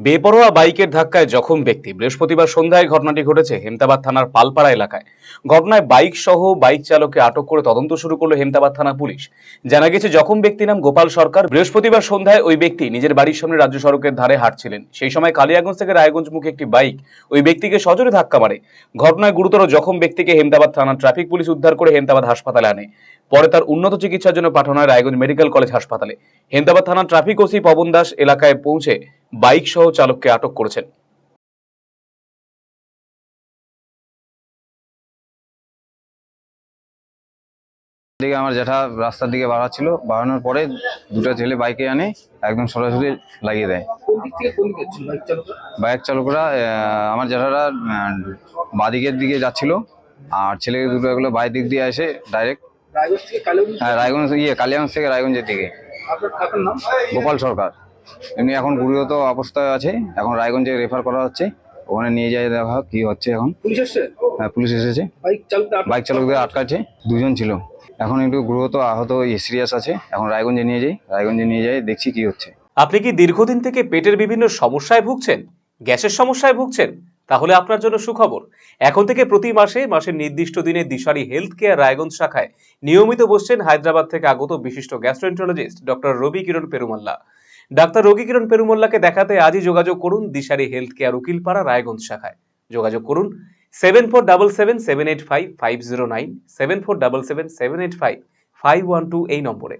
বেপরোয়া বাইকের ধাক্কায় জখম ব্যক্তি। বৃহস্পতিবার সন্ধ্যায় ঘটনাটি ঘটেছে হেমতাবাদ থানার পালপাড়া এলাকায়। ঘটনায় বাইক সহ বাইক চালককে আটক করে তদন্ত শুরু করলো হেমতাবাদ থানা পুলিশ। জানা গেছে জখম ব্যক্তির নাম গোপাল সরকার। বৃহস্পতিবার সন্ধ্যায় ওই ব্যক্তি নিজের বাড়ির সামনে রাজ্য সড়কের ধারে হাঁটছিলেন। সেই সময় কালিয়াগঞ্জ থেকে রায়গঞ্জ মুখে একটি বাইক ওই ব্যক্তিকে সজোরে ধাক্কা মারে। ঘটনায় গুরুতর জখম ব্যক্তিকে হেমতাবাদ থানার ট্রাফিক পুলিশ উদ্ধার করে হেমতাবাদ হাসপাতালে আনে। পরে তার উন্নত চিকিৎসার জন্য পাঠানো হয় রায়গঞ্জ মেডিকেল কলেজ হাসপাতালে। হেমতাবাদ থানার ট্রাফিক ওসি পবন দাস এলাকায় পৌঁছে বাইক সহ চালককে আটক করেছেন। দিকে আমার জ্যাঠা রাস্তার দিকে বাড়াচ্ছিল, বাড়ানোর পরে দুটো ছেলে বাইকে আনে একদম সরাসরি লাগিয়ে দেয়। কোন দিক থেকে কোন দিকে যাচ্ছিল বাইক চালকরা? বাইক চালকরা আমার জ্যাঠারা বাঁদিকের দিকে যাচ্ছিল, আর ছেলে দুটো এগুলো বাই দিক দিয়ে এসে ডাইরেক্ট রায়গঞ্জ থেকে কালিয়াগঞ্জ? হ্যাঁ রায়গঞ্জ কালিয়াগঞ্জ থেকে রায়গঞ্জের দিকে। আপনার কাকার নাম? গোপাল সরকার। এমনি এখন গুরুতর অবস্থায় আছে, এখন রায়গঞ্জে রেফার করা হচ্ছে, ওখানে নিয়ে যায় দেখা কি হচ্ছে এখন। পুলিশ এসছে? হ্যাঁ পুলিশ এসেছে, বাইক চালকদের আটকাচ্ছে, দুজন ছিল। এখন একটু গুরুতর আহত সিরিয়াস আছে, এখন রায়গঞ্জে নিয়ে যাই দেখছি কি হচ্ছে। আপনি কি দীর্ঘদিন থেকে পেটের বিভিন্ন সমস্যায় ভুগছেন, গ্যাসের সমস্যায় ভুগছেন? তাহলে আপনার জন্য সুখবর। এখন থেকে প্রতি মাসের নির্দিষ্ট দিনে দিশারি হেলথ কেয়ার রায়গঞ্জ শাখায় নিয়মিত বসছেন হায়দ্রাবাদ থেকে আগত বিশিষ্ট গ্যাস্ট্রোএন্টারোলজিস্ট ডক্টর রবি কিরণ পেরুমাল্লা। ডাক্তার রবি কিরণ পেরুমাল্লাকে দেখাতে আজই যোগাযোগ করুন দিশারি হেলথ কেয়ার উকিলপাড়া রায়গঞ্জ শাখায়। যোগাযোগ করুন 7477785509, 7477785512 এই নম্বরে।